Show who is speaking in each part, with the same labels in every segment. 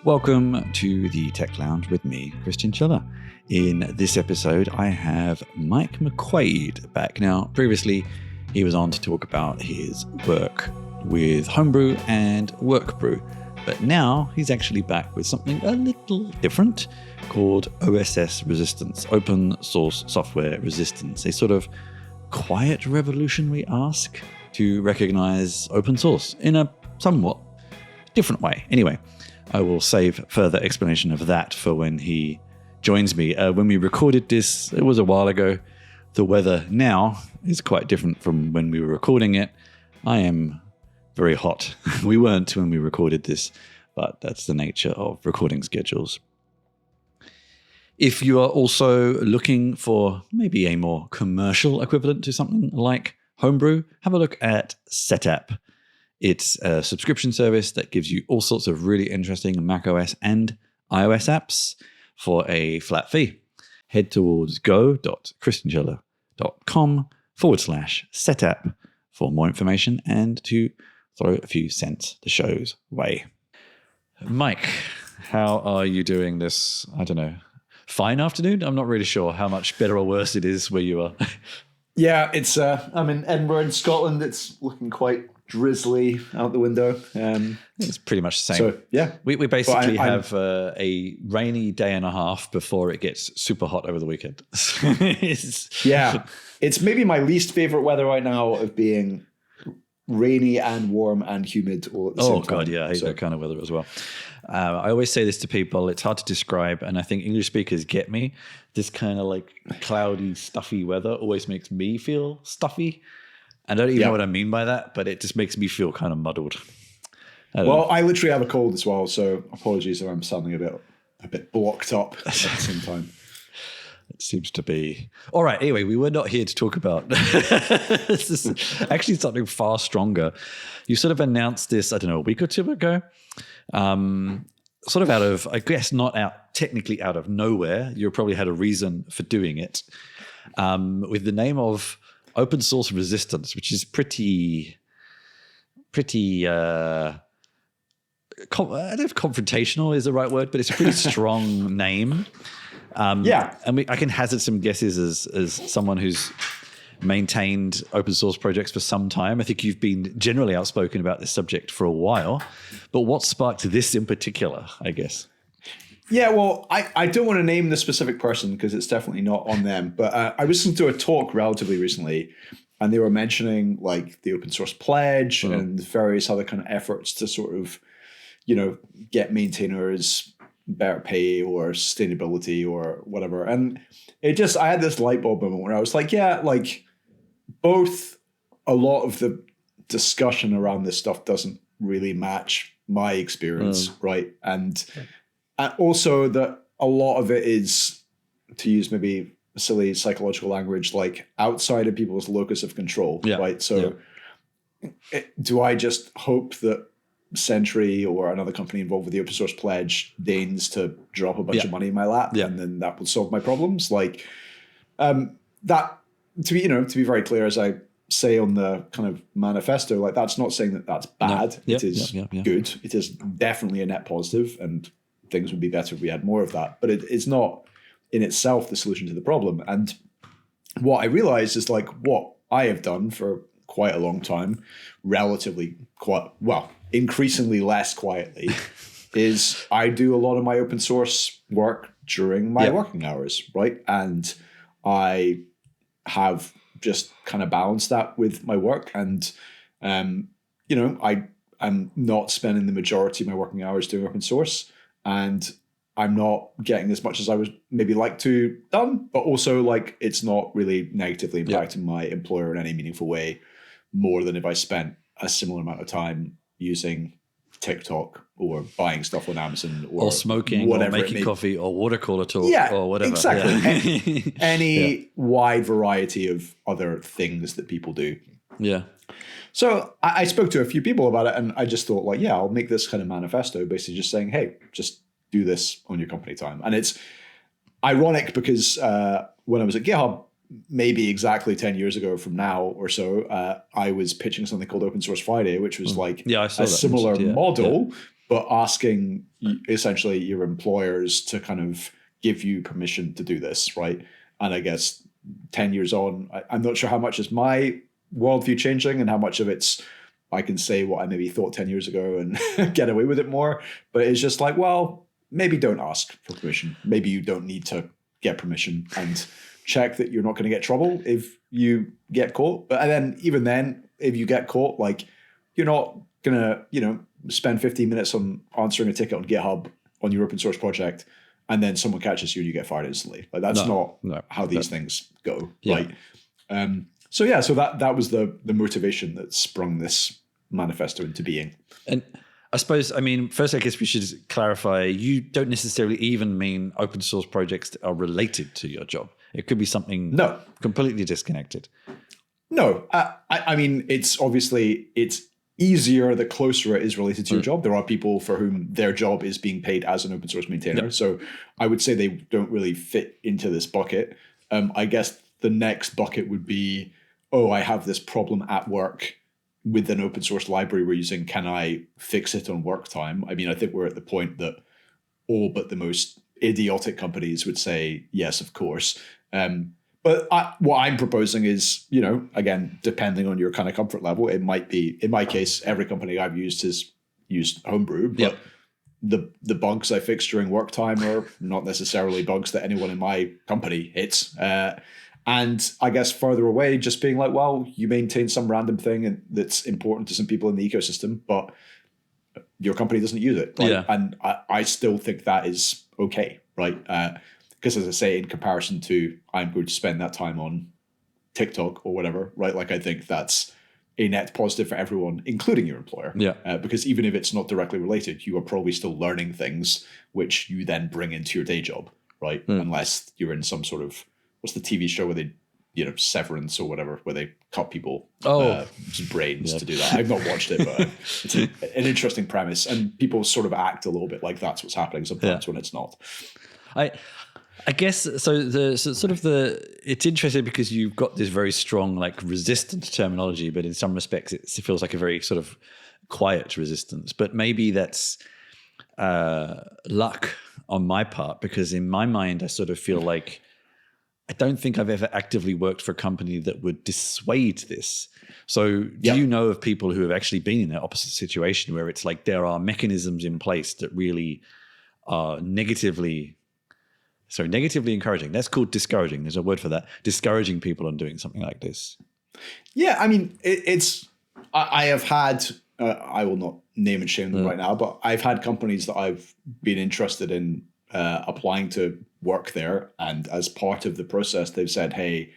Speaker 1: Welcome to the Tech Lounge with me, Christian Schiller. In this episode, I have Mike McQuaid back. Now, previously, he was on to talk about his work with Homebrew and Workbrew, but now he's actually back with something a little different called OSS Resistance, Open Source Software Resistance, a sort of quiet revolutionary ask to recognize open source in a somewhat different way. Anyway, I will save further explanation of that for when he joins me. When we recorded this, it was a while ago. The weather now is quite different from when we were recording it. I am very hot. We weren't when we recorded this, but that's the nature of recording schedules. If you are also looking for maybe a more commercial equivalent to something like Homebrew, have a look at Setapp. It's a subscription service that gives you all sorts of really interesting macOS and iOS apps for a flat fee. Head towards go.christianschiller.com/Setapp for more information and to throw a few cents the show's way. Mike, how are you doing this, I don't know, fine afternoon? I'm not really sure how much better or worse it is where you are.
Speaker 2: Yeah, it's I'm in Edinburgh in Scotland. It's looking quite drizzly out the window.
Speaker 1: It's pretty much the same.
Speaker 2: So, yeah.
Speaker 1: We basically have a rainy day and a half before it gets super hot over the weekend.
Speaker 2: It's maybe my least favorite weather right now of being rainy and warm and humid all at the same time.
Speaker 1: Oh, God, yeah. I hate that kind of weather as well. I always say this to people. It's hard to describe, and I think English speakers get me. This kind of like cloudy, stuffy weather always makes me feel stuffy. I don't even know what I mean by that, but it just makes me feel kind of muddled. I
Speaker 2: literally have a cold as well, so apologies if I'm sounding a bit blocked up at the same time.
Speaker 1: It seems to be. All right, anyway, we were not here to talk about this is actually something far stronger. You sort of announced this, I don't know, a week or two ago, sort of out of, I guess not technically out of nowhere. You probably had a reason for doing it, with the name of Open Source Resistance, which is pretty I don't know if confrontational is the right word, but it's a pretty strong name. And I can hazard some guesses as someone who's maintained open source projects for some time. I think you've been generally outspoken about this subject for a while, but what sparked this in particular, I guess?
Speaker 2: Yeah, well, I don't want to name the specific person because it's definitely not on them. But I listened to a talk relatively recently, and they were mentioning like the open source pledge and various other kind of efforts to sort of, get maintainers better pay or sustainability or whatever. And I had this light bulb moment where I was like, both a lot of the discussion around this stuff doesn't really match my experience, right? And also that a lot of it is, to use maybe silly psychological language, like outside of people's locus of control, right? So do I just hope that Sentry or another company involved with the open source pledge deigns to drop a bunch of money in my lap and then that will solve my problems? Like that, to be very clear, as I say on the kind of manifesto, like that's not saying that that's bad. It is good. It is definitely a net positive, and things would be better if we had more of that. But it's not in itself the solution to the problem. And what I realized is like what I have done for quite a long time, increasingly less quietly, is I do a lot of my open source work during my working hours, right? And I have just kind of balanced that with my work. And, I'm not spending the majority of my working hours doing open source, and I'm not getting as much as I would maybe like to done, but also like it's not really negatively impacting my employer in any meaningful way more than if I spent a similar amount of time using TikTok or buying stuff on Amazon or
Speaker 1: smoking or making coffee or water cooler talk or whatever.
Speaker 2: Exactly. Any wide variety of other things that people do.
Speaker 1: Yeah.
Speaker 2: So I spoke to a few people about it, and I just thought like, I'll make this kind of manifesto basically just saying, hey, just do this on your company time. And it's ironic because when I was at GitHub, maybe exactly 10 years ago from now or so, I was pitching something called Open Source Friday, which was like
Speaker 1: I saw
Speaker 2: a
Speaker 1: that
Speaker 2: similar
Speaker 1: mentioned,
Speaker 2: model, but asking essentially your employers to kind of give you permission to do this, right? And I guess 10 years on, I'm not sure how much is my worldview changing and how much of it's I can say what I maybe thought 10 years ago and get away with it more. But it's just like, well, maybe don't ask for permission. Maybe you don't need to get permission, and check that you're not going to get trouble if you get caught. And then even then, if you get caught, like you're not going to, spend 15 minutes on answering a ticket on GitHub on your open source project, and then someone catches you and you get fired instantly. Like that's not how these things go. Right. So that was the motivation that sprung this manifesto into being.
Speaker 1: And I suppose, first, I guess we should clarify, you don't necessarily even mean open source projects that are related to your job. It could be something completely disconnected.
Speaker 2: No, I mean, it's easier the closer it is related to your job. There are people for whom their job is being paid as an open source maintainer. Yep. So I would say they don't really fit into this bucket. I guess the next bucket would be, I have this problem at work with an open source library we're using. Can I fix it on work time? I mean, I think we're at the point that all but the most idiotic companies would say, yes, of course. But what I'm proposing is, again, depending on your kind of comfort level, it might be, in my case, every company I've used has used Homebrew, but the bugs I fix during work time are not necessarily bugs that anyone in my company hits. And I guess further away, just being like, well, you maintain some random thing that's important to some people in the ecosystem, but your company doesn't use it. Right? Yeah. And I still think that is okay, right? Because as I say, in comparison to I'm going to spend that time on TikTok or whatever, right? Like I think that's a net positive for everyone, including your employer.
Speaker 1: Yeah.
Speaker 2: Because even if it's not directly related, you are probably still learning things which you then bring into your day job, right? Unless you're in some sort of, what's the TV show where they, Severance or whatever, where they cut people brains to do that. I've not watched it, but it's an interesting premise. And people sort of act a little bit like that's what's happening sometimes when it's not.
Speaker 1: I guess it's interesting because you've got this very strong like resistance terminology, but in some respects it feels like a very sort of quiet resistance. But maybe that's luck on my part, because in my mind I sort of feel like I don't think I've ever actively worked for a company that would dissuade this. So do you know of people who have actually been in that opposite situation where it's like there are mechanisms in place that really are negatively encouraging? That's called discouraging. There's a word for that. Discouraging people on doing something like this.
Speaker 2: Yeah, I mean, I have had, I will not name and shame them right now, but I've had companies that I've been interested in applying to work there. And as part of the process, they've said, hey,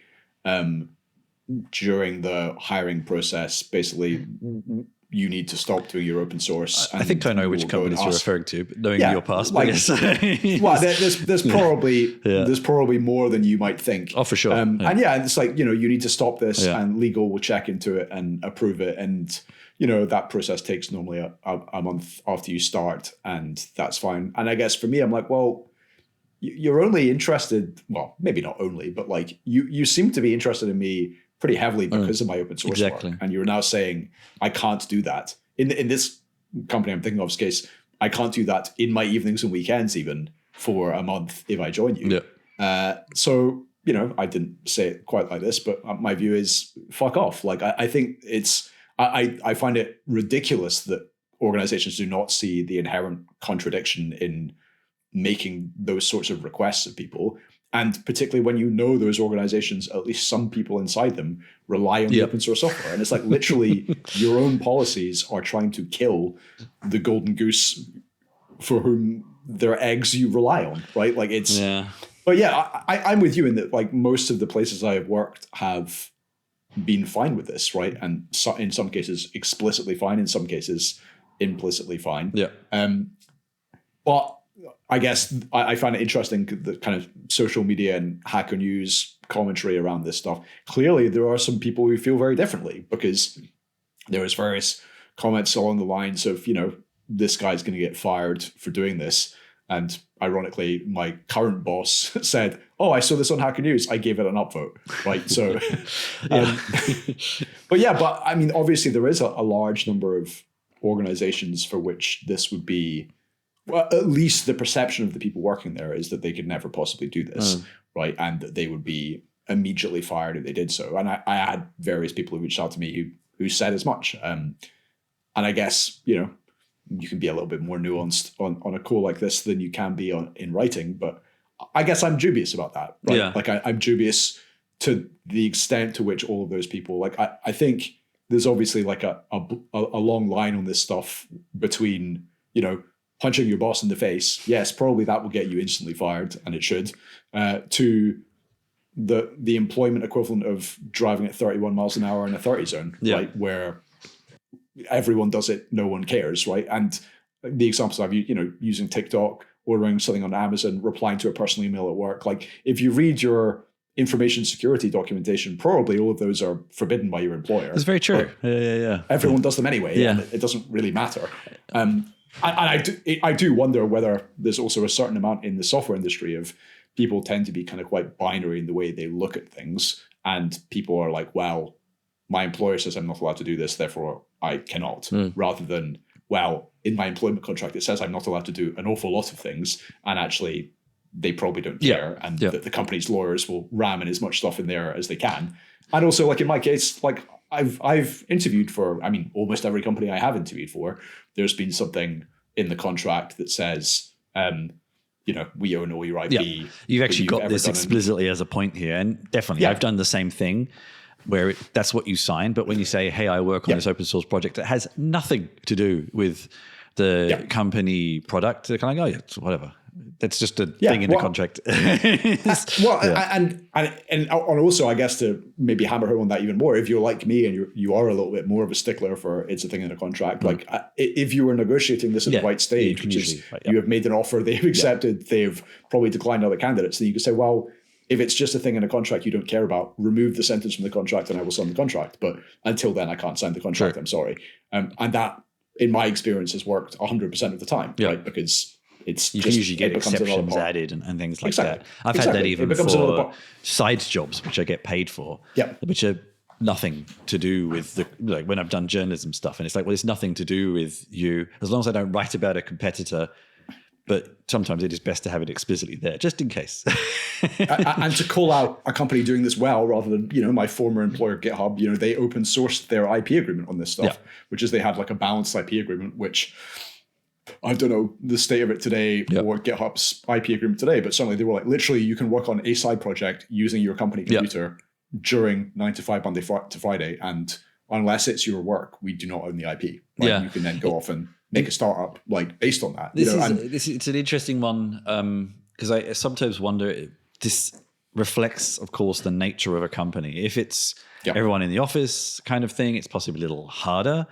Speaker 2: during the hiring process, basically, you need to stop doing your open source.
Speaker 1: I think I know which companies you're referring to, but knowing your past,
Speaker 2: like,
Speaker 1: yes.
Speaker 2: Well, there's probably more than you might think.
Speaker 1: Oh, for sure.
Speaker 2: And it's like, you need to stop this, and legal will check into it and approve it. And, that process takes normally a month after you start, and that's fine. And I guess for me, I'm like, well, you're only interested, well, maybe not only, but like you seem to be interested in me pretty heavily because of my open source work. And you're now saying I can't do that. In this company I'm thinking of's case, I can't do that in my evenings and weekends even for a month if I join you. Yeah. So, I didn't say it quite like this, but my view is fuck off. Like I think I find it ridiculous that organizations do not see the inherent contradiction in making those sorts of requests of people. And particularly when those organizations, at least some people inside them, rely on the open source software. And it's like literally your own policies are trying to kill the golden goose for whom their eggs you rely on, right? Like it's... Yeah. But I'm with you in that like most of the places I have worked have been fine with this, right? And so, in some cases explicitly fine, in some cases implicitly fine.
Speaker 1: Yeah.
Speaker 2: But I guess I find it interesting, the kind of social media and Hacker News commentary around this stuff. Clearly, there are some people who feel very differently, because there was various comments along the lines of, this guy's going to get fired for doing this. And ironically, my current boss said, "Oh, I saw this on Hacker News. I gave it an upvote." Right. So, but I mean, obviously, there is a large number of organizations for which this would be, well, at least the perception of the people working there is that they could never possibly do this, right? And that they would be immediately fired if they did so. And I had various people who reached out to me who said as much. And I guess, you can be a little bit more nuanced on a call like this than you can be in writing, but I guess I'm dubious about that. Right?
Speaker 1: Yeah.
Speaker 2: Like I'm dubious to the extent to which all of those people, like I think there's obviously like a long line on this stuff between, punching your boss in the face. Yes, probably that will get you instantly fired, and it should, to the employment equivalent of driving at 31 miles an hour in a 30 zone, right? Where everyone does it, no one cares, right? And the examples I've used, using TikTok, ordering something on Amazon, replying to a personal email at work. Like if you read your information security documentation, probably all of those are forbidden by your employer.
Speaker 1: That's very true. Yeah.
Speaker 2: Everyone does them anyway, and it doesn't really matter. And I do wonder whether there's also a certain amount in the software industry of people tend to be kind of quite binary in the way they look at things, and people are like, well, my employer says I'm not allowed to do this, therefore I cannot, rather than, well, in my employment contract, it says I'm not allowed to do an awful lot of things, and actually they probably don't care, and the company's lawyers will ram in as much stuff in there as they can. And also, like in my case, like I've interviewed for, almost every company I have interviewed for, there's been something in the contract that says, we own all your IP.
Speaker 1: Yeah. You've actually got this explicitly as a point here, and definitely I've done the same thing, where that's what you sign. But when you say, hey, I work on this open source project that has nothing to do with the company product, they're kind of like, it's whatever. That's just a thing in the contract.
Speaker 2: And also, I guess, to maybe hammer home on that even more, if you're like me and you are a little bit more of a stickler for it's a thing in a contract, like if you were negotiating this at the right stage, which is you have made an offer, they've accepted, they've probably declined other candidates, then you could say, well, if it's just a thing in a contract you don't care about, remove the sentence from the contract and I will sign the contract. But until then, I can't sign the contract. I'm sorry. And that, in my experience, has worked 100% of the time, right? Because you
Speaker 1: can usually get exceptions added and things like that. I've had that even for side jobs, which I get paid for, which are nothing to do with when I've done journalism stuff. And it's like, well, it's nothing to do with you, as long as I don't write about a competitor. But sometimes it is best to have it explicitly there, just in case.
Speaker 2: And to call out a company doing this well, rather than, my former employer, GitHub, they open sourced their IP agreement on this stuff, which is they had like a balanced IP agreement, which I don't know the state of it today or GitHub's IP agreement today, but certainly they were like, literally, you can work on a side project using your company computer during 9 to 5 Monday to Friday. And unless it's your work, we do not own the IP. Right? You can then go off and make a startup based on that.
Speaker 1: It's an interesting one because I sometimes wonder, this reflects, of course, the nature of a company. If it's everyone in the office kind of thing, it's possibly a little harder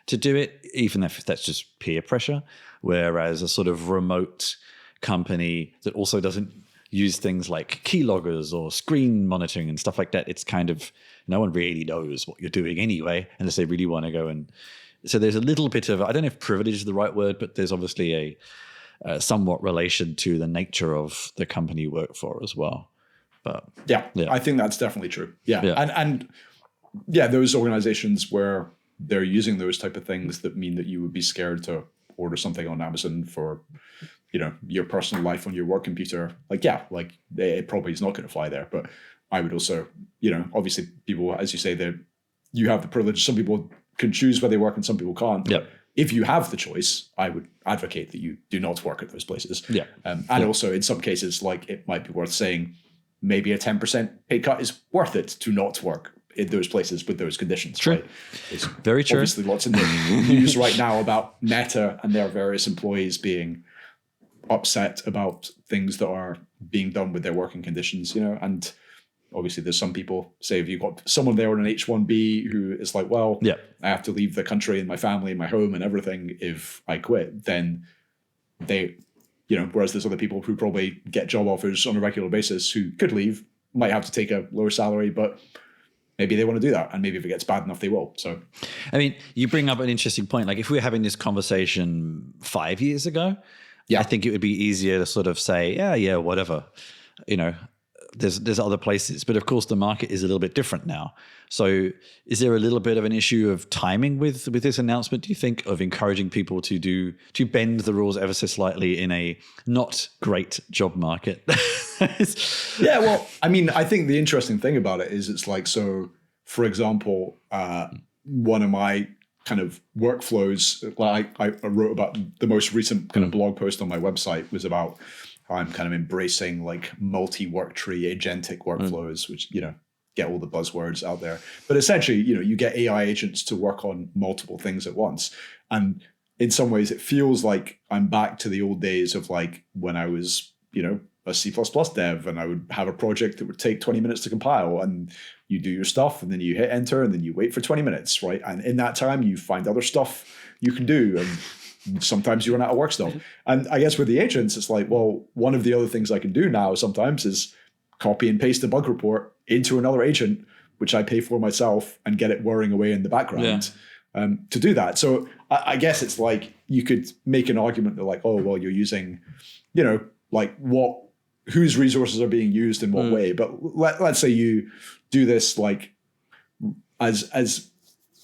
Speaker 1: to do it, even if that's just peer pressure. Whereas a sort of remote company that also doesn't use things like keyloggers or screen monitoring and stuff like that, it's kind of, no one really knows what you're doing anyway, unless they really want to go and... So there's a little bit of, I don't know if privilege is the right word, but there's obviously a somewhat relation to the nature of the company you work for as well. But
Speaker 2: I think that's definitely true. And those organizations where they're using those type of things that mean that you would be scared to order something on Amazon for, your personal life on your work computer. It probably is not going to fly there. But I would also, obviously people, as you say, that you have the privilege. Some people can choose where they work and some people can't. If you have the choice, I would advocate that you do not work at those places. Also in some cases, it might be worth saying maybe a 10% pay cut is worth it to not work in those places with those conditions.
Speaker 1: True.
Speaker 2: Right? It's
Speaker 1: very true.
Speaker 2: Obviously lots in the news right now about Meta and their various employees being upset about things that are being done with their working conditions, and obviously there's some people say, if you've got someone there on an H-1B who is like, well, I have to leave the country and my family and my home and everything if I quit, then they, whereas there's other people who probably get job offers on a regular basis who could leave, might have to take a lower salary, but maybe they want to do that. And maybe if it gets bad enough, they will. So,
Speaker 1: I mean, you bring up an interesting point. Like if we were having this conversation 5 years ago,
Speaker 2: Yeah.
Speaker 1: I think it would be easier to sort of say, yeah, whatever, there's other places. But of course, the market is a little bit different now. So is there a little bit of an issue of timing with this announcement, do you think, of encouraging people to bend the rules ever so slightly in a not great job market?
Speaker 2: Yeah, well, I mean, I think the interesting thing about it is it's like, so for example, one of my kind of workflows, like I wrote about the most recent kind of blog post on my website was about how I'm kind of embracing like multi-work tree agentic workflows, which, get all the buzzwords out there. But essentially, you get AI agents to work on multiple things at once. And in some ways, it feels like I'm back to the old days of like when I was, a C++ dev, and I would have a project that would take 20 minutes to compile, and you do your stuff, and then you hit enter, and then you wait for 20 minutes, right? And in that time, you find other stuff you can do, and sometimes you run out of work stuff. And I guess with the agents, it's like, well, one of the other things I can do now sometimes is copy and paste a bug report into another agent, which I pay for myself, and get it whirring away in the background to do that. So I guess it's like you could make an argument that like, oh, well, you're using, like whose resources are being used in what way. But let's say you do this like as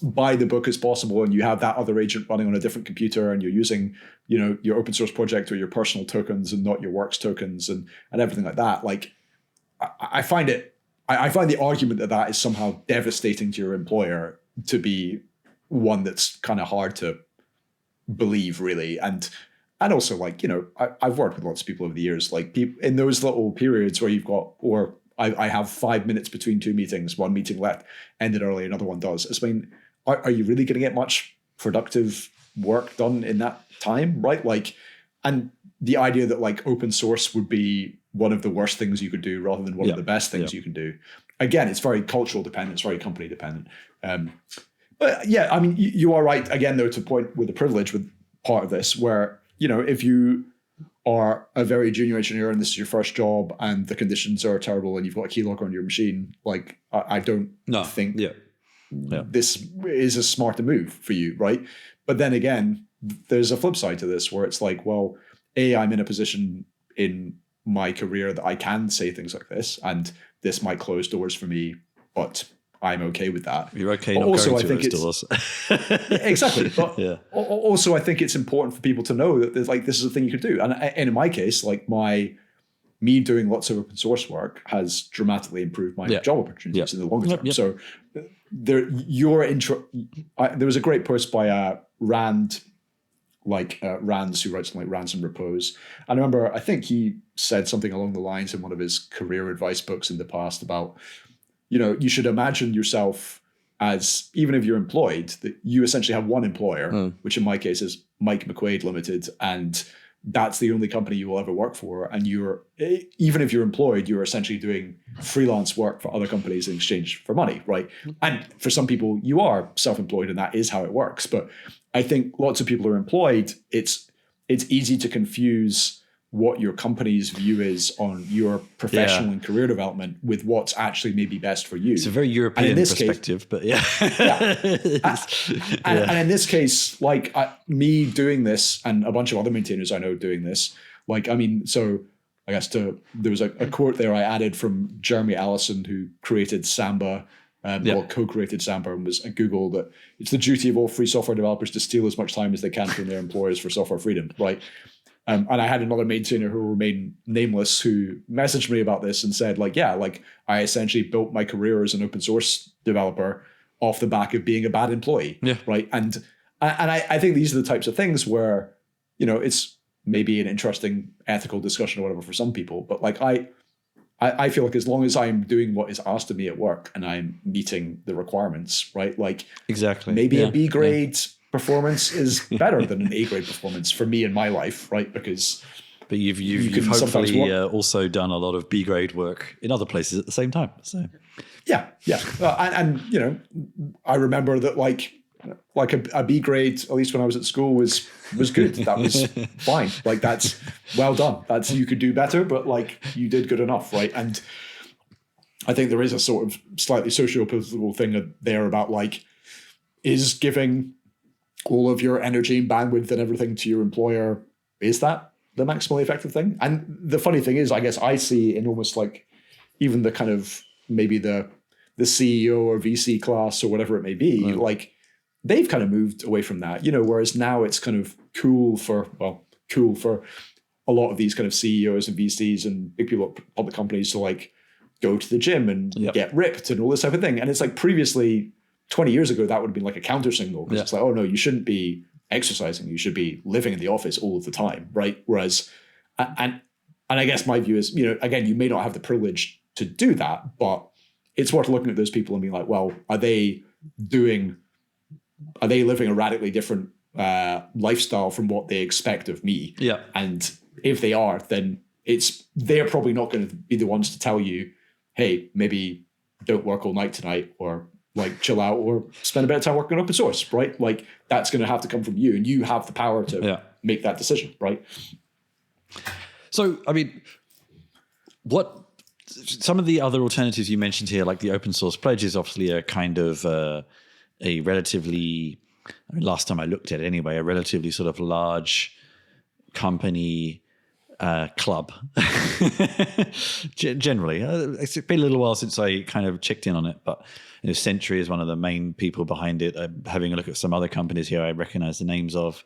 Speaker 2: by the book as possible, and you have that other agent running on a different computer, and you're using, your open source project or your personal tokens and not your works tokens and everything like that. Like I find the argument that is somehow devastating to your employer to be one that's kind of hard to believe, really. And also, like, I've worked with lots of people over the years, like people in those little periods where you've got, or I have 5 minutes between two meetings, one meeting left, ended early, another one does. I mean, are you really going to get much productive work done in that time, right? Like, and the idea that like open source would be one of the worst things you could do rather than one of the best things you can do. Again, it's very cultural dependent, it's very company dependent. But yeah, I mean, you are right, again, though, to point with the privilege with part of this, where, if you are a very junior engineer and this is your first job and the conditions are terrible and you've got a keylogger on your machine, like, I don't think this is a smarter move for you, right? But then again, there's a flip side to this where it's like, well, I'm in a position in my career that I can say things like this, and this might close doors for me, but I'm okay with that.
Speaker 1: You're okay not going to those doors.
Speaker 2: Exactly. But also, I think it's important for people to know that there's like, this is a thing you could do. And in my case, like me doing lots of open source work has dramatically improved my job opportunities in the longer term. So there was a great post by Rand, Rands, who writes like Rands and Repose. And I remember, I think he said something along the lines in one of his career advice books in the past about, you should imagine yourself as, even if you're employed, that you essentially have one employer, which in my case is Mike McQuaid Limited, and that's the only company you will ever work for. And even if you're employed, you're essentially doing freelance work for other companies in exchange for money, right? And for some people, you are self-employed, and that is how it works. But I think lots of people are employed. It's easy to confuse what your company's view is on your professional and career development with what's actually maybe best for you.
Speaker 1: It's a very European perspective, but
Speaker 2: And in this case, like me doing this and a bunch of other maintainers I know doing this, like, I mean, so I guess there was a quote there I added from Jeremy Allison, who created Samba, or co-created Samba, and was at Google, that it's the duty of all free software developers to steal as much time as they can from their employers for software freedom, right? And I had another maintainer who remained nameless who messaged me about this and said, like, I essentially built my career as an open source developer off the back of being a bad employee, right? And I think these are the types of things where, it's maybe an interesting ethical discussion or whatever for some people, but like I feel like as long as I'm doing what is asked of me at work and I'm meeting the requirements, right? Like
Speaker 1: exactly,
Speaker 2: maybe a B grade performance is better than an A grade performance for me in my life, right?
Speaker 1: But you've hopefully also done a lot of B grade work in other places at the same time. So and I remember that like a B grade, at least when I was at school, was good. That was fine. Like, that's well done. That's, you could do better, but like you did good enough, right? And I think there is a sort of slightly socio-political thing there about like, is giving all of your energy and bandwidth and everything to your employer, is that
Speaker 2: the maximally effective thing. And the funny thing is, I guess I see in almost like even the kind of maybe the CEO or VC class or whatever it may be, like they've kind of moved away from that, whereas now it's kind of cool for a lot of these kind of CEOs and VCs and big people at public companies to like go to the gym and get ripped and all this type of thing. And it's like previously 20 years ago, that would have been like a counter signal because it's like, oh no, you shouldn't be exercising. You should be living in the office all of the time. Right. Whereas, and I guess my view is, again, you may not have the privilege to do that, but it's worth looking at those people and being like, well, are they living a radically different lifestyle from what they expect of me?
Speaker 1: Yeah.
Speaker 2: And if they are, then they're probably not going to be the ones to tell you, hey, maybe don't work all night tonight, or like chill out, or spend a bit of time working on open source, right? Like that's going to have to come from you, and you have the power to make that decision, right?
Speaker 1: So, I mean, what some of the other alternatives you mentioned here, like the open source pledge, is obviously a kind of a relatively, last time I looked at it anyway, a relatively sort of large company club. Generally, it's been a little while since I kind of checked in on it, but Sentry is one of the main people behind it. Having a look at some other companies here, I recognize the names of.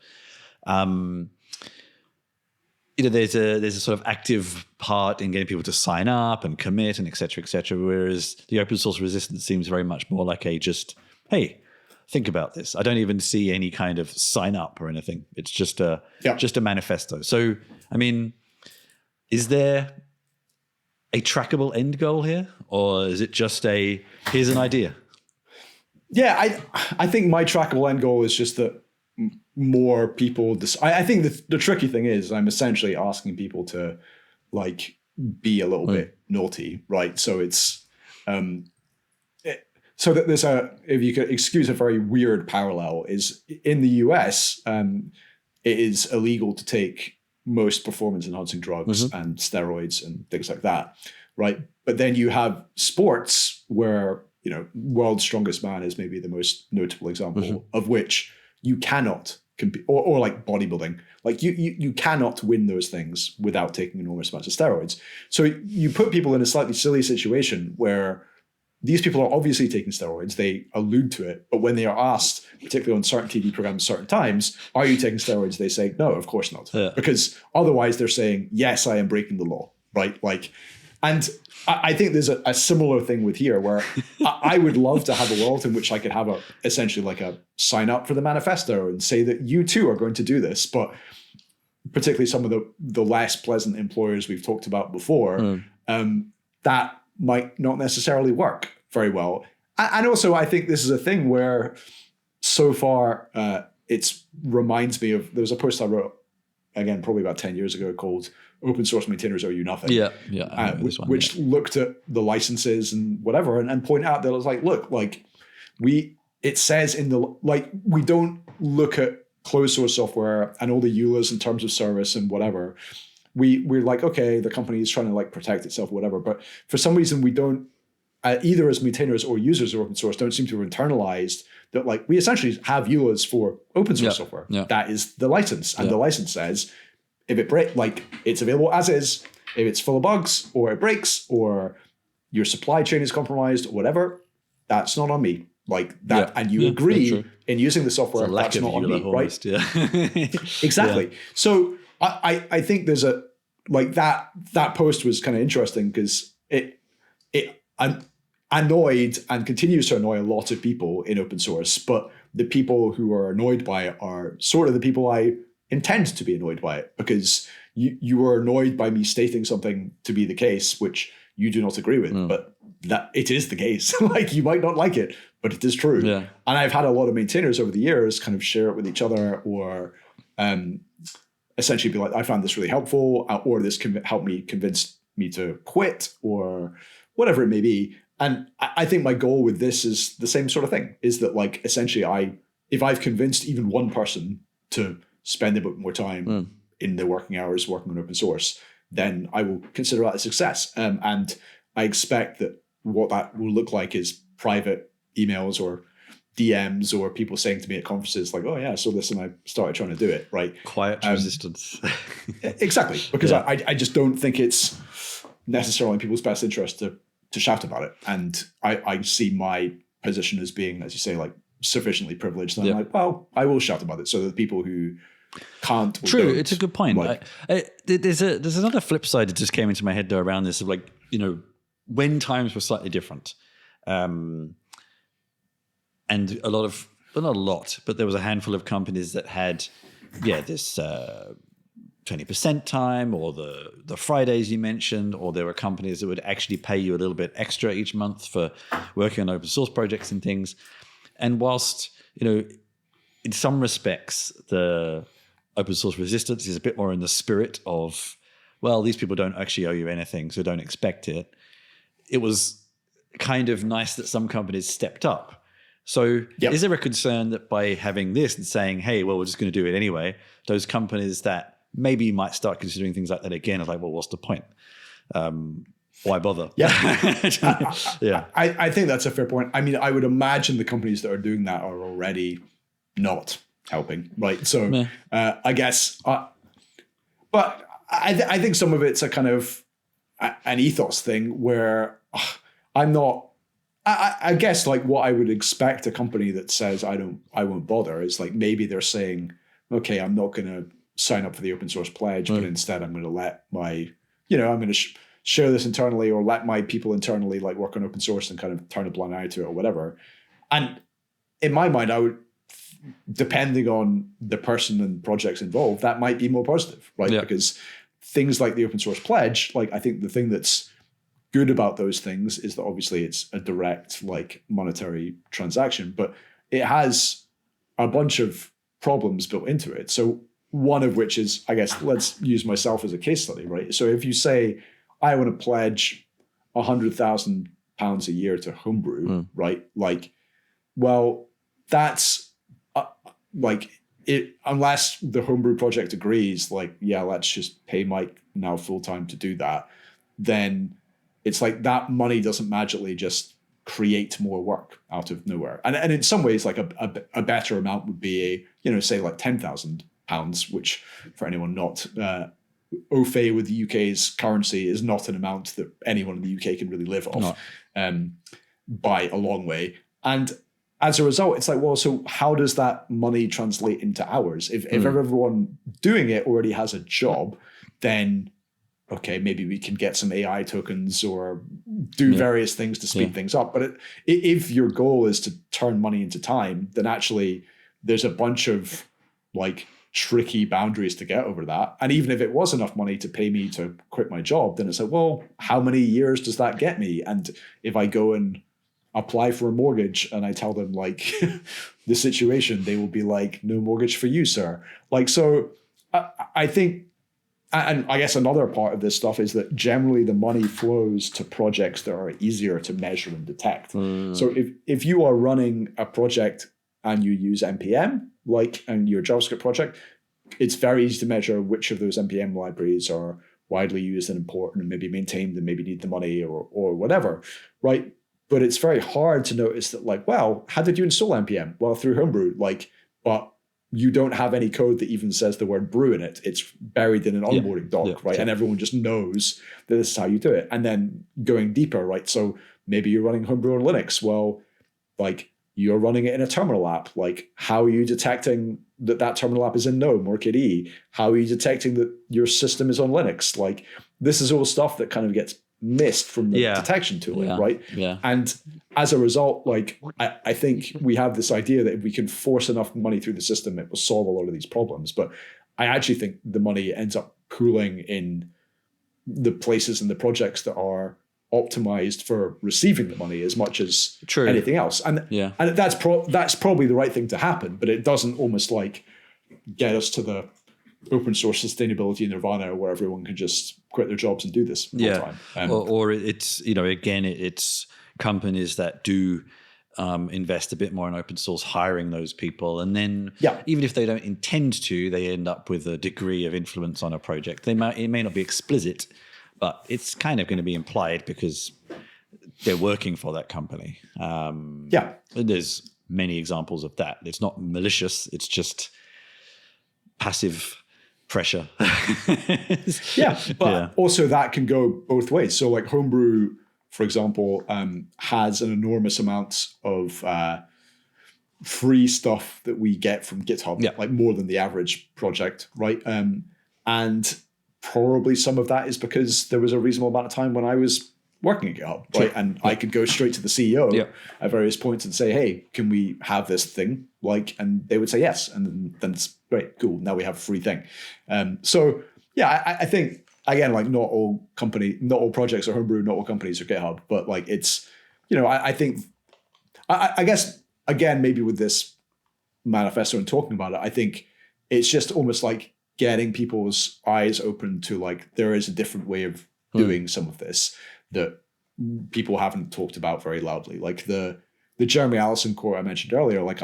Speaker 1: There's a sort of active part in getting people to sign up and commit and et cetera, whereas the open source resistance seems very much more like a just, hey, think about this. I don't even see any kind of sign up or anything. It's just a manifesto. So, I mean, is there a trackable end goal here, or is it just here's an idea?
Speaker 2: Yeah, I think my trackable end goal is just that more people. I think the tricky thing is I'm essentially asking people to like be a little bit naughty, right? So it's so that there's if you could excuse a very weird parallel, is in the US, it is illegal to take most performance enhancing drugs and steroids and things like that, right? But then you have sports where, World's Strongest Man is maybe the most notable example of which you cannot compete, or like bodybuilding, like you cannot win those things without taking enormous amounts of steroids. So you put people in a slightly silly situation where these people are obviously taking steroids. They allude to it, but when they are asked, particularly on certain TV programs, certain times, are you taking steroids? They say, no, of course not. Yeah. Because otherwise they're saying, yes, I am breaking the law, right? Like, and I think there's a similar thing with here where I would love to have a world in which I could have essentially like a sign up for the manifesto and say that you too are going to do this. But particularly some of the less pleasant employers we've talked about before, that might not necessarily work very well. And also, I think this is a thing where so far it reminds me of, there was a post I wrote, again, probably about 10 years ago called Open Source Maintainers Owe You Nothing. Which looked at the licenses and whatever and point out that it was like, look, like it says in the, like, we don't look at closed source software and all the EULAs in terms of service and whatever. We're like, okay, the company is trying to like protect itself, whatever. But for some reason, we don't, either as maintainers or users of open source, don't seem to have internalized that like we essentially have EULAs for open source software. Yeah. That is the license. And the license says, if it breaks, like it's available as is, if it's full of bugs or it breaks or your supply chain is compromised or whatever, that's not on me. Like that, and you agree in using the software, that's not on me, right? Yeah. Exactly. Yeah. So I think there's a, like that post was kind of interesting because it annoyed and continues to annoy a lot of people in open source, but the people who are annoyed by it are sort of the people I intend to be annoyed by it, because you are annoyed by me stating something to be the case, which you do not agree with, but that it is the case. Like you might not like it, but it is true. Yeah. And I've had a lot of maintainers over the years kind of share it with each other, or essentially be like, I found this really helpful, or this helped me convince me to quit, or whatever it may be. And I think my goal with this is the same sort of thing, is that like essentially if I've convinced even one person to spend a bit more time in their working hours working on open source, then I will consider that a success. And I expect that what that will look like is private emails or DMs or people saying to me at conferences like, oh yeah, I saw this and I started trying to do it, right?
Speaker 1: Quiet resistance.
Speaker 2: Exactly, because I just don't think it's necessarily in people's best interest to shout about it. And I see my position as being, as you say, like sufficiently privileged that I'm like, well, I will shout about it so that the people who can't.
Speaker 1: True, it's a good point. There's another flip side that just came into my head though around this of like, when times were slightly different. And a lot of, well, not a lot, but there was a handful of companies that had, this 20% time, or the Fridays you mentioned, or there were companies that would actually pay you a little bit extra each month for working on open source projects and things. And whilst, in some respects, the open source resistance is a bit more in the spirit of, well, these people don't actually owe you anything, so don't expect it. It was kind of nice that some companies stepped up. So is there a concern that by having this and saying, hey, well, we're just going to do it anyway, those companies that maybe might start considering things like that again are like, well, what's the point? Why bother?
Speaker 2: I think that's a fair point. I mean, I would imagine the companies that are doing that are already not helping, right? So I guess, but I think some of it's a kind of an ethos thing where I'm not. I guess like what I would expect a company that says I won't bother is like maybe they're saying, okay, I'm not going to sign up for the open source pledge, but instead I'm going to let my, I'm going to share this internally, or let my people internally like work on open source and kind of turn a blind eye to it or whatever. And in my mind, I would, depending on the person and projects involved, that might be more positive, right? Yeah. Because things like the open source pledge, like I think the thing that's good about those things is that obviously it's a direct like monetary transaction, but it has a bunch of problems built into it. So one of which is, I guess, let's use myself as a case study, right? So if you say, I want to pledge £100,000 a year to Homebrew, right? Like, well, that's like it, unless the Homebrew project agrees, like, yeah, let's just pay Mike now full-time to do that, then it's like that money doesn't magically just create more work out of nowhere. And in some ways, like a better amount would be say like £10,000, which for anyone not au fait with the UK's currency is not an amount that anyone in the UK can really live off by a long way. And as a result, it's like, well, so how does that money translate into hours? If everyone doing it already has a job, then okay, maybe we can get some AI tokens or do various things to speed things up. But if your goal is to turn money into time, then actually there's a bunch of like tricky boundaries to get over that. And even if it was enough money to pay me to quit my job, then it's like, well, how many years does that get me? And if I go and apply for a mortgage and I tell them like the situation, they will be like, no mortgage for you, sir. Like, so I think, and I guess another part of this stuff is that generally the money flows to projects that are easier to measure and detect. So if you are running a project and you use NPM, like in your JavaScript project, it's very easy to measure which of those NPM libraries are widely used and important and maybe maintained and maybe need the money or whatever, right? But it's very hard to notice that like, well, how did you install NPM? Well, through Homebrew, like, but you don't have any code that even says the word brew in it. It's buried in an onboarding doc, right? And everyone just knows that this is how you do it. And then going deeper, right? So maybe you're running Homebrew on Linux. Well, like you're running it in a terminal app. Like how are you detecting that terminal app is in GNOME or KDE? How are you detecting that your system is on Linux? Like this is all stuff that kind of gets missed from the detection tooling, right? Yeah. And as a result, like I think we have this idea that if we can force enough money through the system, it will solve a lot of these problems. But I actually think the money ends up pooling in the places and the projects that are optimized for receiving the money as much as anything else. And that's probably the right thing to happen, but it doesn't almost like get us to the open source sustainability nirvana where everyone can just quit their jobs and do this full time.
Speaker 1: Or it's, again, it's companies that do invest a bit more in open source, hiring those people. And then even if they don't intend to, they end up with a degree of influence on a project. It may not be explicit, but it's kind of going to be implied because they're working for that company. There's many examples of that. It's not malicious. It's just passive pressure.
Speaker 2: But also that can go both ways. So like Homebrew, for example, has an enormous amount of free stuff that we get from GitHub, like more than the average project, right? And probably some of that is because there was a reasonable amount of time when I was working at GitHub, right? And I could go straight to the CEO at various points and say, hey, can we have this thing? And they would say yes. And then it's great, cool. Now we have a free thing. So I think, again, like not all projects are Homebrew, not all companies are GitHub, but like it's, I think, I guess, again, maybe with this manifesto and talking about it, I think it's just almost like getting people's eyes open to like, there is a different way of doing some of this that people haven't talked about very loudly. Like the Jeremy Allison quote I mentioned earlier, like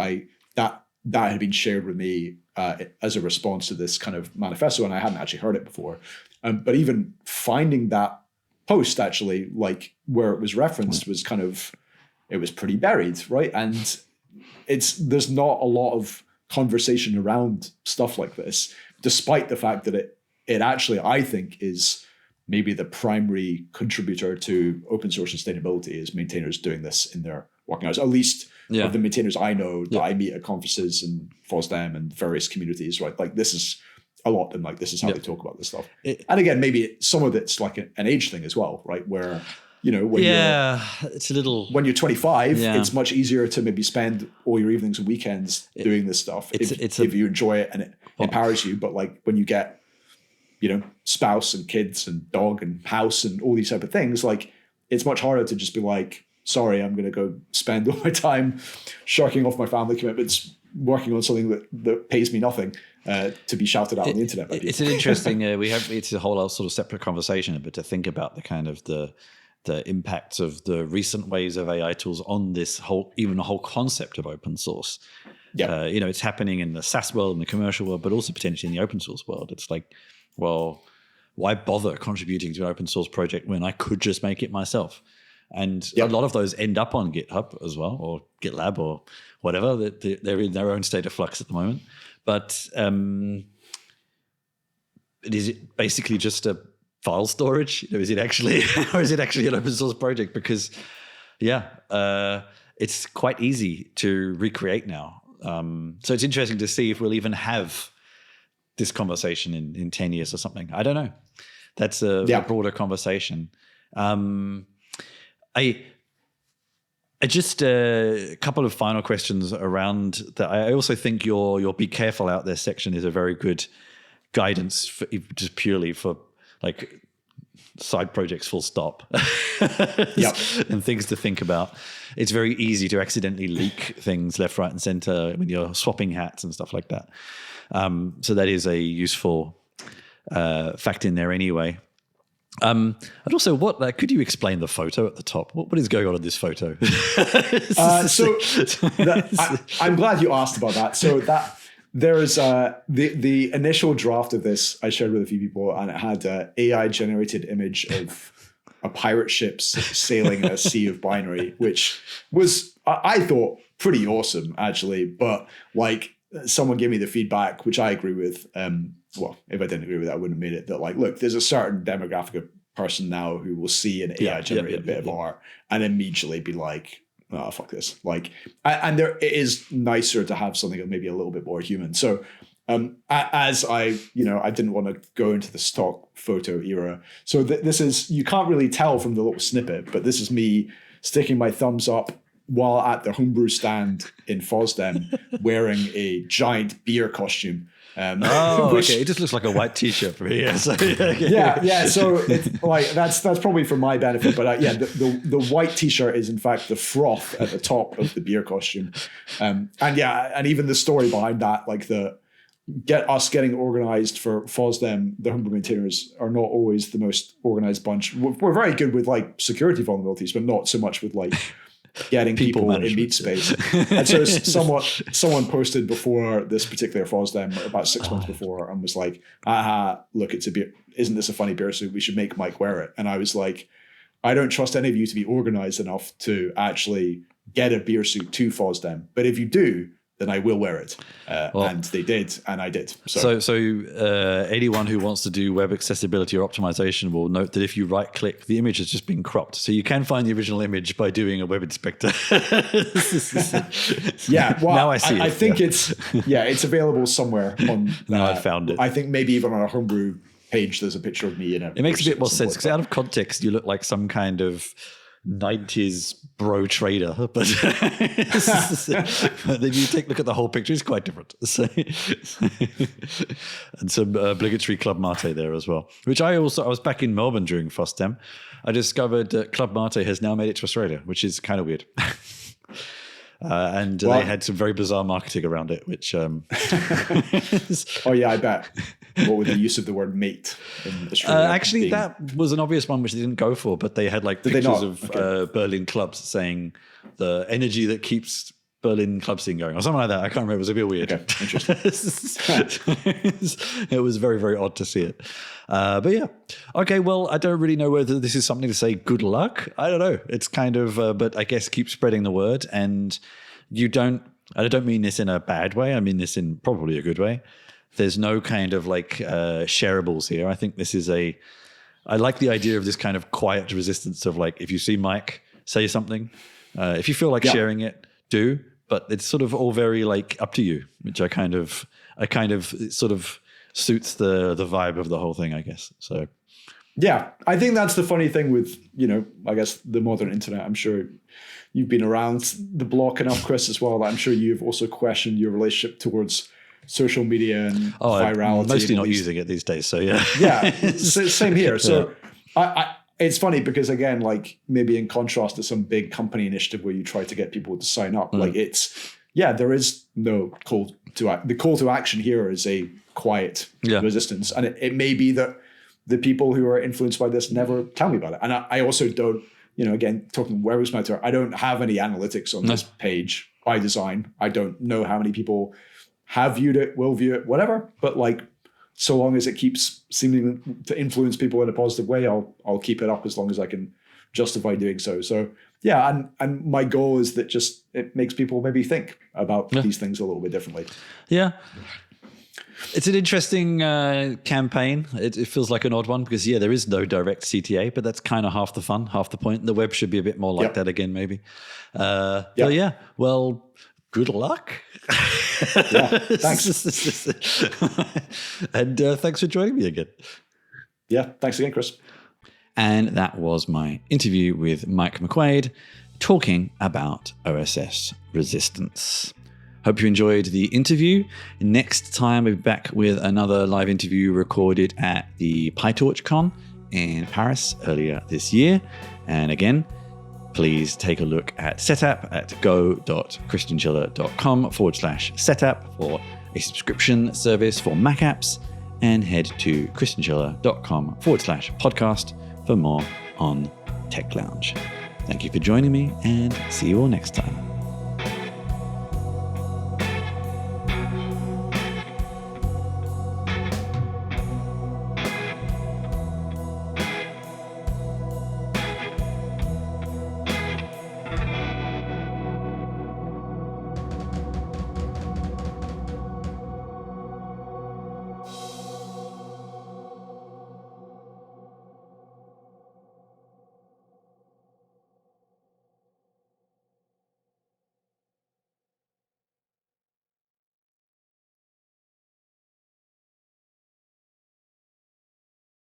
Speaker 2: that had been shared with me as a response to this kind of manifesto, and I hadn't actually heard it before. But even finding that post actually, like where it was referenced, was kind of, it was pretty buried, right? And there's not a lot of conversation around stuff like this, despite the fact that it actually, I think, is maybe the primary contributor to open source sustainability is maintainers doing this in their working hours. At least of the maintainers I know that I meet at conferences and FOSDEM and various communities, right? Like this is a lot of them, like this is how they talk about this stuff. And again, maybe some of it's like an age thing as well, right? Where,
Speaker 1: it's a little,
Speaker 2: when you're 25, it's much easier to maybe spend all your evenings and weekends doing this stuff if you enjoy it and it empowers you. But like when you get, spouse and kids and dog and house and all these type of things, like it's much harder to just be like, sorry, I'm going to go spend all my time sharking off my family commitments, working on something that pays me nothing to be shouted out on the internet by people.
Speaker 1: It's an interesting, it's a whole sort of separate conversation, but to think about the kind of the impacts of the recent ways of AI tools on this whole concept of open source. It's happening in the SaaS world, in the commercial world, but also potentially in the open source world. It's like, well, why bother contributing to an open source project when I could just make it myself? And a lot of those end up on GitHub as well, or GitLab, or whatever. They're in their own state of flux at the moment. But is it basically just a file storage? Is it actually, or is it actually an open source project? Because, it's quite easy to recreate now. So it's interesting to see if we'll even have this conversation in 10 years or something. I don't know. That's a broader conversation. I just a couple of final questions around that. I also think your "Be Careful Out There" section is a very good guidance for, just purely for like side projects, full stop, and things to think about. It's very easy to accidentally leak things left, right, and center when you're swapping hats and stuff like that. So that is a useful fact in there anyway. And also, could you explain the photo at the top? What is going on in this photo?
Speaker 2: I'm glad you asked about that. So that there is the initial draft of this I shared with a few people, and it had an AI generated image of a pirate ship sailing in a sea of binary, which was, I thought, pretty awesome actually. But like someone gave me the feedback, which I agree with. Well, if I didn't agree with it, I wouldn't have made it. That like, look, there's a certain demographic of person now who will see an AI generated bit of art and immediately be like, oh, fuck this. Like, and it is nicer to have something maybe a little bit more human. So as I didn't want to go into the stock photo era. So this is, you can't really tell from the little snippet, but this is me sticking my thumbs up while at the Homebrew stand in FOSDEM wearing a giant beer costume.
Speaker 1: Okay. It just looks like a white T-shirt for me. Yeah. So,
Speaker 2: So it's like that's probably for my benefit, but the white T-shirt is in fact the froth at the top of the beer costume, and even the story behind that, like getting organized for FOSDEM, the Homebrew maintainers are not always the most organized bunch. We're very good with like security vulnerabilities, but not so much with like getting people in meet space. And so someone posted before this particular FOSDEM about 6 months before and was like, look, it's a beer. Isn't this a funny beer suit? We should make Mike wear it. And I was like, I don't trust any of you to be organized enough to actually get a beer suit to FOSDEM. But if you do, then I will wear it. And they did, and I did.
Speaker 1: So anyone who wants to do web accessibility or optimization will note that if you right-click, the image has just been cropped. So you can find the original image by doing a web inspector.
Speaker 2: Yeah, well,
Speaker 1: now I see it.
Speaker 2: I think it's available somewhere on.
Speaker 1: Now I found it.
Speaker 2: I think maybe even on our Homebrew page, there's a picture of me in it.
Speaker 1: It makes a bit more sense because out of context, you look like some kind of 90s bro trader, but then you take a look at the whole picture, it's quite different. So, and some obligatory Club Mate there as well, which I was back in Melbourne during FOSDEM. I discovered that Club Mate has now made it to Australia, which is kind of weird. And they had some very bizarre marketing around it, which... oh,
Speaker 2: yeah, I bet. What with the use of the word mate in Australia?
Speaker 1: Actually, that was an obvious one which they didn't go for, but they had like pictures of Berlin clubs saying the energy that keeps Berlin club scene going or something like that. I can't remember. It was a bit weird.
Speaker 2: Okay, interesting.
Speaker 1: It was very, very odd to see it. But yeah. Okay, well, I don't really know whether this is something to say good luck. I don't know. It's kind of, but I guess keep spreading the word. And I don't mean this in a bad way. I mean this in probably a good way. There's no kind of like shareables here. I think this is I like the idea of this kind of quiet resistance of like, if you see Mike, say something. If you feel like sharing it, do. But it's sort of all very like up to you, which I kind of it sort of suits the vibe of the whole thing, I guess. So
Speaker 2: yeah, I think that's the funny thing with, I guess the modern internet. I'm sure you've been around the block enough, Chris, as well. I'm sure you've also questioned your relationship towards social media and virality.
Speaker 1: I'm mostly not using it these days, so yeah.
Speaker 2: Yeah, same here. So it's funny because, again, like maybe in contrast to some big company initiative where you try to get people to sign up, like there is no call to the call to action here is a quiet resistance. And it may be that the people who are influenced by this never tell me about it. And I also don't, again, talking Werewolf Matter, I don't have any analytics on this page by design. I don't know how many people have viewed it, will view it, whatever. But like, so long as it keeps seeming to influence people in a positive way, I'll keep it up as long as I can justify doing so. So yeah, and my goal is that just it makes people maybe think about these things a little bit differently.
Speaker 1: Yeah. It's an interesting campaign. It feels like an odd one because, there is no direct CTA, but that's kind of half the fun, half the point. The web should be a bit more like that again, maybe. But yeah, well, good luck.
Speaker 2: Yeah, thanks.
Speaker 1: And thanks for joining me again.
Speaker 2: Yeah, thanks again, Chris.
Speaker 1: And that was my interview with Mike McQuaid talking about OSS Resistance. Hope you enjoyed the interview. Next time we'll be back with another live interview recorded at the PyTorchCon in Paris earlier this year. And again, please take a look at Setapp at go.christianschiller.com/Setapp for a subscription service for Mac apps, and head to christianschiller.com/podcast for more on Tech Lounge. Thank you for joining me, and see you all next time.